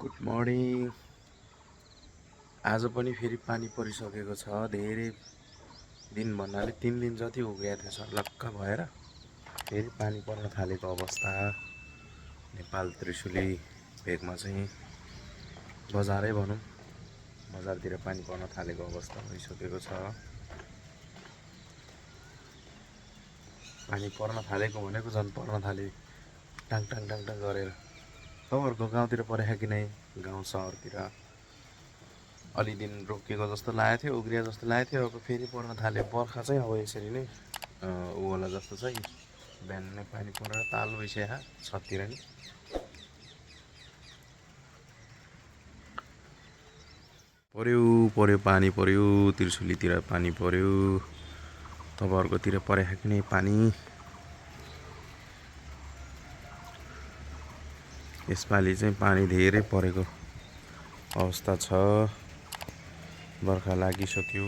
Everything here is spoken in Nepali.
Good morning. आज पनि फेरि पानी परिसकेको छ। धेरै दिन भन्नाले 3 दिन जति उग्रिएको थियो सर्लक्क भएर फेरि पानी पर्न थालेको अवस्था। नेपाल त्रिशुली भेगमा चाहिँ बजारै भनौँ, बजारतिर पानी पर्न थालेको अवस्था भइसकेको छ। पानी पर्न थालेको भनेको झन् पर्न थाले टाङ टाङ टाङ टाङ गरेर। तपाईँहरूको गाउँतिर परेको कि नै? गाउँ सहरतिर अलि दिन रोकिएको जस्तो लागेको थियो, उग्रिया जस्तो लागेको थियो, अब फेरि पर्न थाल्यो। बर्खा चाहिँ अब यसरी नै उ होला जस्तो छ। बिहान नै पानी परेर ताल भइसक्यो छततिर नि। पर्यो पानी पर्यो, त्रिशुलीतिर पानी पर्यो। तपाईँहरूकोतिर परेको कि नै पानी? यसपालि चाहिँ पानी धेरै परेको अवस्था छ। बर्खा लागिसक्यो।